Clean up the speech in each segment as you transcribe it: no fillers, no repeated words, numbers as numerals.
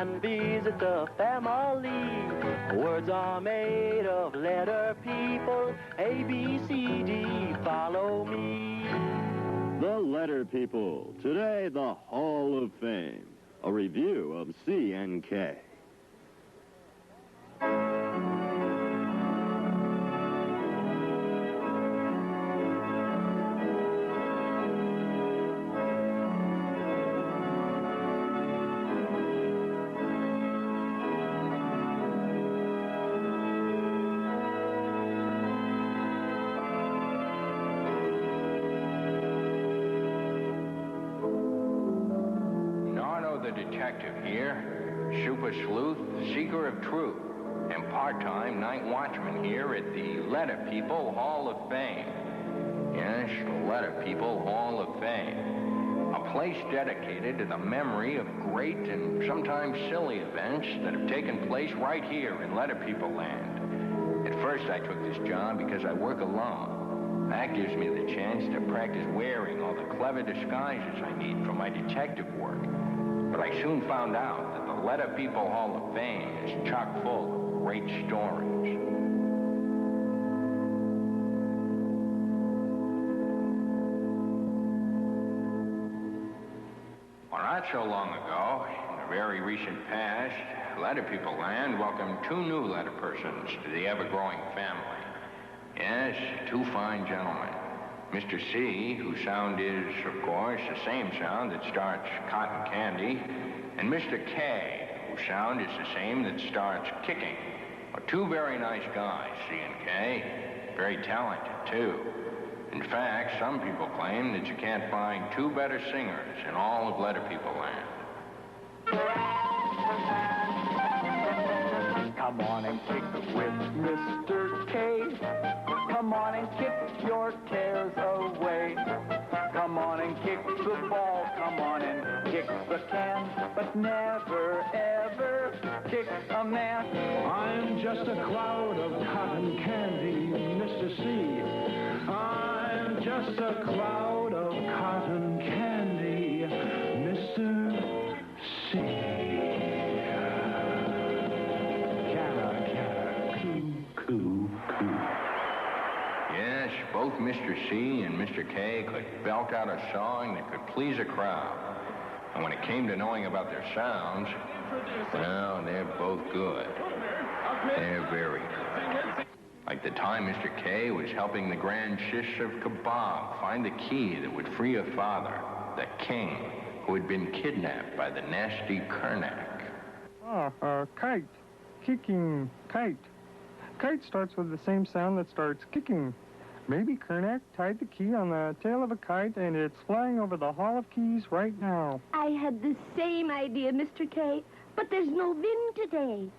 and visit the family. Words are made of letter people, A, B, C, D, follow me. The Letter People. Today, the Hall of Fame. A review of C&K. The detective here, super sleuth, seeker of truth, and part-time night watchman here at the Letter People Hall of Fame. Yes, the Letter People Hall of Fame. A place dedicated to the memory of great and sometimes silly events that have taken place right here in Letter People land. At first I took this job because I work alone. That gives me the chance to practice wearing all the clever disguises I need for my detective work. But I soon found out that the Letter People Hall of Fame is chock full of great stories. Well, not so long ago, in the very recent past, Letter People Land welcomed two new letter persons to the ever-growing family. Yes, two fine gentlemen. Mr. C, whose sound is, of course, the same sound that starts cotton candy, and Mr. K, whose sound is the same that starts kicking. Well, two very nice guys, C and K. Very talented, too. In fact, some people claim that you can't find two better singers in all of Letter People Land. Come on and kick with Mr. K. Come on and kick your cares away. Come on and kick the ball. Come on and kick the can. But never, ever kick a man. I'm just a cloud of cotton candy, Mr. C. I'm just a cloud of cotton candy, Mr. C. Yes, both Mr. C and Mr. K could belt out a song that could please a crowd. And when it came to knowing about their sounds, well, they're both good. They're very good. Like the time Mr. K was helping the Grand Shish of Kebab find the key that would free her father, the king, who had been kidnapped by the nasty Kernak. Kite. Kicking. Kite. Kite starts with the same sound that starts kicking. Maybe Kernak tied the key on the tail of a kite and it's flying over the Hall of Keys right now. I had the same idea, Mr. K, but there's no wind today.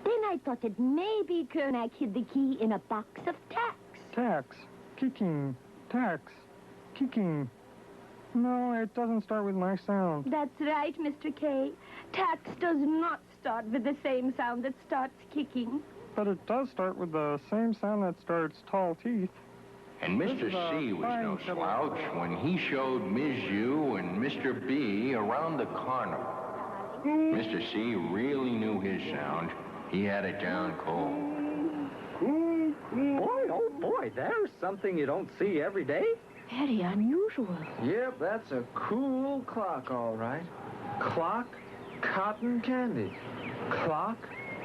Then I thought that maybe Kernak hid the key in a box of tacks. Tacks. Kicking. Tacks. Kicking. No, it doesn't start with my sound. That's right, Mr. K. Tacks does not start with the same sound that starts kicking. But it does start with the same sound that starts tall teeth. And Mr. C was no slouch when he showed Ms. U and Mr. B around the carnival. Mr. C really knew his sound. He had it down cold. Boy, oh boy, there's something you don't see every day. Very unusual. Yep, that's a cool clock, all right. Clock, cotton candy. Clock,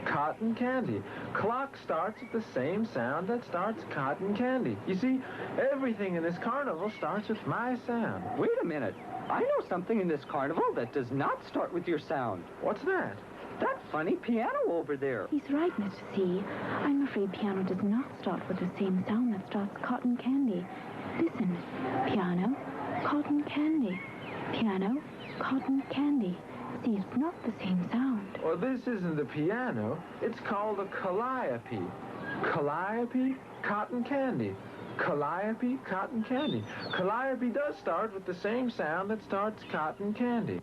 cotton candy. Clock starts with the same sound that starts cotton candy. You see, everything in this carnival starts with my sound. Wait a minute. I know something in this carnival that does not start with your sound. What's that? That funny piano over there. He's right, Mr. C. I'm afraid piano does not start with the same sound that starts cotton candy. Listen. Piano, cotton candy. Piano, cotton candy. See, it's not the same sound. Well, this isn't the piano. It's called a calliope. Calliope, cotton candy. Calliope, cotton candy. Calliope does start with the same sound that starts cotton candy.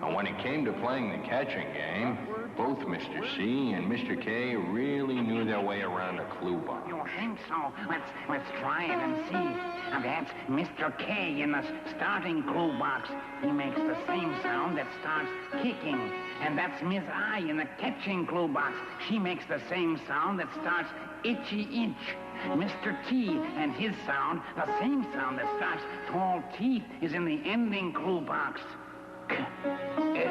And when it came to playing the catching game, both Mr. C and Mr. K really knew their way around a clue box. You think so? Let's try it and see. And that's Mr. K in the starting clue box. He makes the same sound that starts kicking. And that's Miss I in the catching clue box. She makes the same sound that starts itchy inch. Mr. T and his sound, the same sound that starts tall teeth, is in the ending clue box. Kit.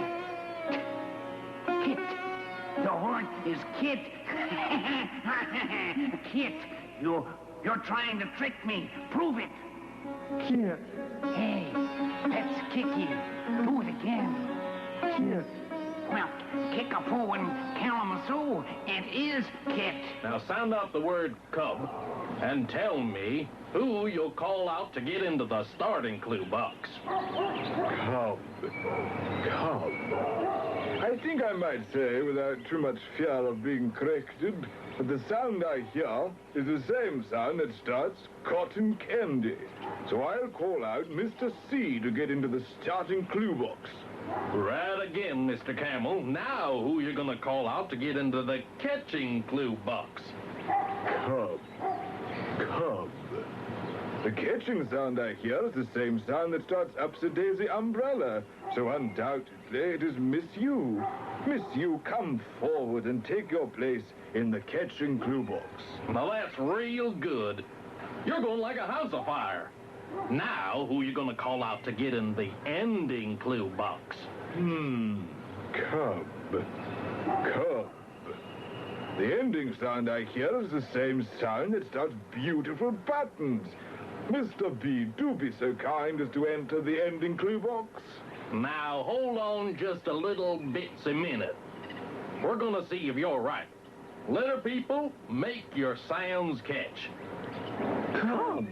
The word is kit. Kit, you're trying to trick me. Prove it. Kit. Hey, that's kicky. Do it again. Kit. Well, Kickapoo and Kalamazoo, it is Kit. Now sound out the word cub and tell me who you'll call out to get into the starting clue box. Cub. Cub. I think I might say, without too much fear of being corrected, that the sound I hear is the same sound that starts cotton candy. So I'll call out Mr. C to get into the starting clue box. Right again, Mr. Camel. Now who you gonna call out to get into the catching clue box? Cub. Cub. The catching sound I hear is the same sound that starts Upsy-Daisy Umbrella. So undoubtedly it is Miss You. Miss You, come forward and take your place in the catching clue box. Now that's real good. You're going like a house of fire. Now who you gonna call out to get in the ending clue box? Cub. Cub. The ending sound I hear is the same sound that starts Beautiful Buttons. Mr. B, do be so kind as to enter the ending clue box. Now hold on just a little bits a minute. We're gonna see if you're right. Letter people, make your sounds catch. Cub.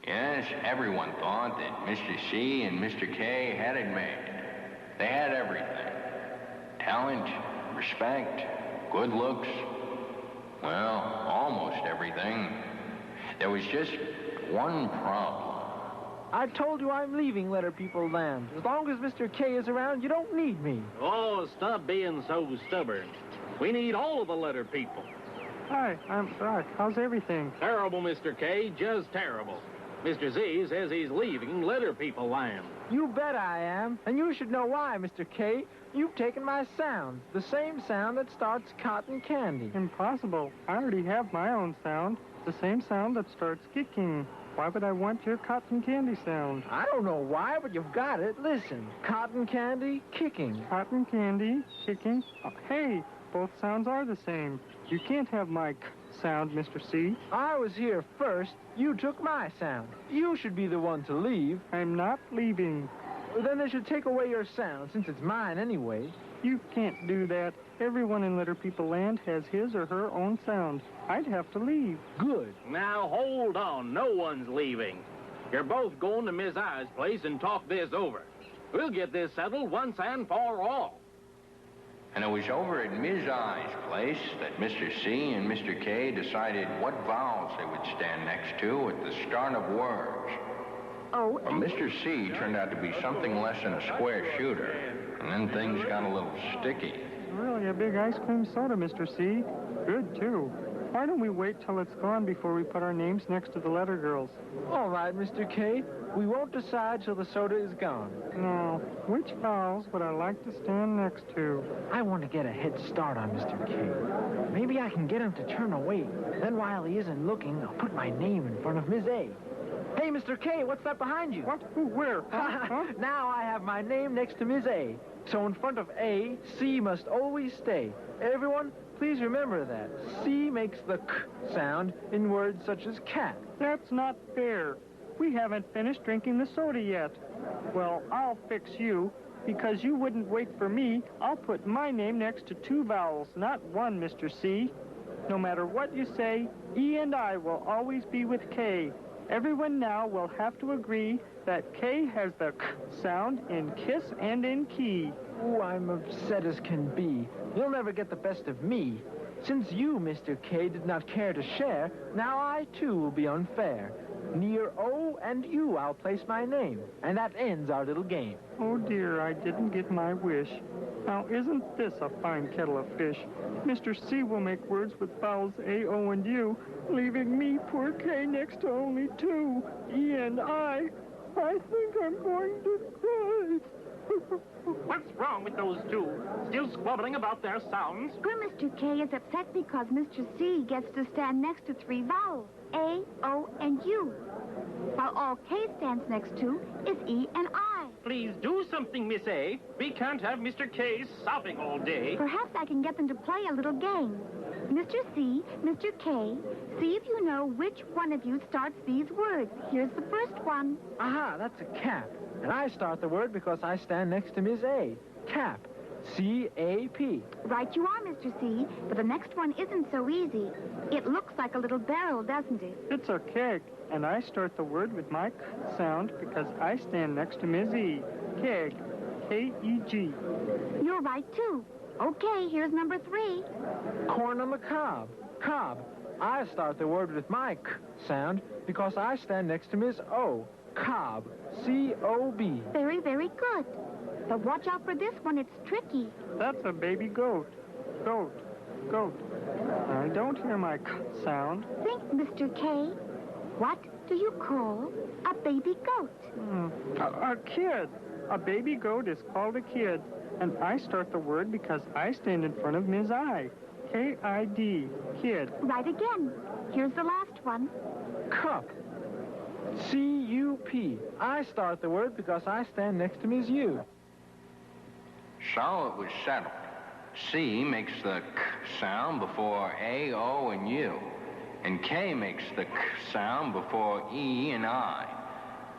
Yes, everyone thought that Mr. C and Mr. K had it made. They had everything. Talent, respect, good looks. Well, almost everything. There was just one problem. I told you I'm leaving Letter People Land. As long as Mr. K is around, you don't need me. Oh, stop being so stubborn. We need all of the letter people. Hi, I'm Brock. How's everything? Terrible, Mr. K, just terrible. Mr. Z says he's leaving Letter People Land. You bet I am. And you should know why, Mr. K. You've taken my sound. The same sound that starts cotton candy. Impossible. I already have my own sound. The same sound that starts kicking. Why would I want your cotton candy sound? I don't know why, but you've got it. Listen. Cotton candy, kicking. Cotton candy, kicking. Oh, hey, both sounds are the same. You can't have my k sound, Mr. C. I was here first. You took my sound. You should be the one to leave. I'm not leaving. Then they should take away your sound, since it's mine anyway. You can't do that. Everyone in Letter People Land has his or her own sound. I'd have to leave. Good. Now, hold on. No one's leaving. You're both going to Miss I's place and talk this over. We'll get this settled once and for all. And it was over at Ms. I's place that Mr. C and Mr. K decided what vowels they would stand next to at the start of words. Oh, Well, Mr. C turned out to be something less than a square shooter, and then things got a little sticky. Really a big ice cream soda, Mr. C. Good, too. Why don't we wait till it's gone before we put our names next to the letter girls? all right, Mr. K. We won't decide till the soda is gone. Now, which vowels would I like to stand next to? I want to get a head start on Mr. K. Maybe I can get him to turn away. Then while he isn't looking, I'll put my name in front of Ms. A. Hey, Mr. K, what's that behind you? What? Who? Where? Huh? Now I have my name next to Ms. A. So in front of A, C must always stay. Everyone, please remember that. C makes the k sound in words such as cat. That's not fair. We haven't finished drinking the soda yet. Well, I'll fix you. Because you wouldn't wait for me, I'll put my name next to two vowels, not one, Mr. C. No matter what you say, E and I will always be with K. Everyone now will have to agree that K has the k sound in kiss and in key. Ooh, I'm upset as can be. You'll never get the best of me. Since you, Mr. K, did not care to share, now I, too, will be unfair. Near O and U, I'll place my name, and that ends our little game. Oh, dear, I didn't get my wish. Now, isn't this a fine kettle of fish? Mr. C will make words with vowels A, O, and U, leaving me, poor K, next to only two, E and I. I think I'm going to cry. What's wrong with those two? Still squabbling about their sounds? Poor Mr. K is upset because Mr. C gets to stand next to three vowels, A, O, and U, while all K stands next to is E and I. Please do something, Miss A. We can't have Mr. K sobbing all day. Perhaps I can get them to play a little game. Mr. C, Mr. K, see if you know which one of you starts these words. Here's the first one. Aha, that's a cap. And I start the word because I stand next to Ms. A. Cap. C-A-P. Right you are, Mr. C, but the next one isn't so easy. It looks like a little barrel, doesn't it? It's a keg, and I start the word with my k sound because I stand next to Ms. E. Keg. K-E-G. You're right, too. Okay, here's number 3. Corn on the cob. Cob. I start the word with my k sound because I stand next to Ms. O. Cob. C-O-B. Very, very good. But watch out for this one. It's tricky. That's a baby goat. Goat. Goat. I don't hear my k sound. Think, Mr. K. What do you call a baby goat? A kid. A baby goat is called a kid. And I start the word because I stand in front of Ms. I. K-I-D. Kid. Right again. Here's the last one. Cup. C-U-P. I start the word because I stand next to Ms. U. So it was settled. C makes the k sound before A, O, and U. And K makes the k sound before E and I.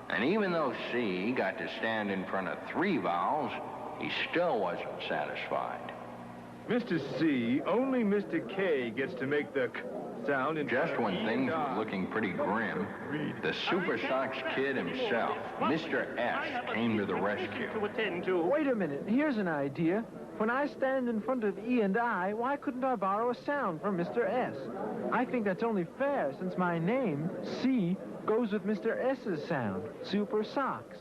And even though C got to stand in front of 3 vowels, he still wasn't satisfied. Mr. C, only Mr. K gets to make the k sound in Just when things were looking pretty grim, the Super Sox Kid himself, Mr. S, came to the rescue. Wait a minute. Here's an idea. When I stand in front of E and I, why couldn't I borrow a sound from Mr. S? I think that's only fair since my name, C, goes with Mr. S's sound, Super Sox.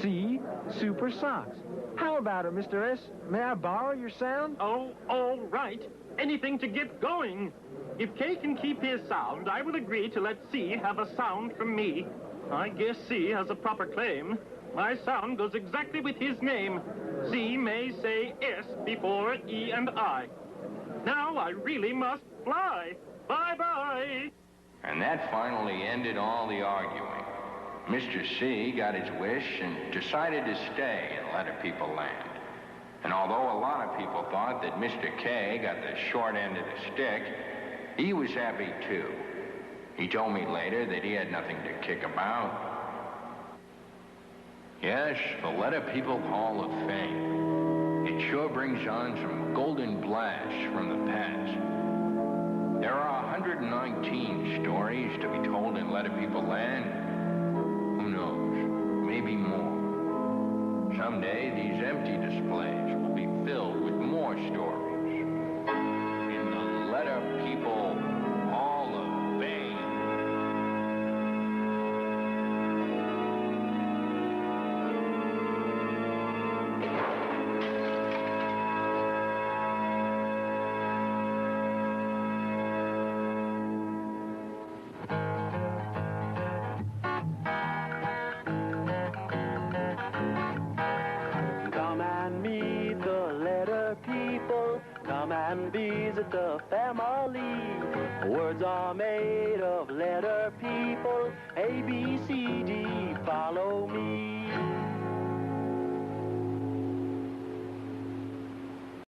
C, Super Sox. How about it, Mr. S? May I borrow your sound? Oh, all right. Anything to get going. If K can keep his sound, I will agree to let C have a sound from me. I guess C has a proper claim. My sound goes exactly with his name. C may say S before E and I. Now I really must fly. Bye-bye. And that finally ended all the arguing. Mr. C got his wish and decided to stay in Letter People Land. And although a lot of people thought that Mr. K got the short end of the stick, he was happy too. He told me later that he had nothing to kick about. Yes, the Letter People Hall of Fame. It sure brings on some golden blasts from the past. There are 119 stories to be told in Letter People Land. Who knows? Maybe more. Someday, these empty displays will be filled with more stories. In the Letter People Hall of Fame. And visit the family. Words are made of letter people, A, B, C,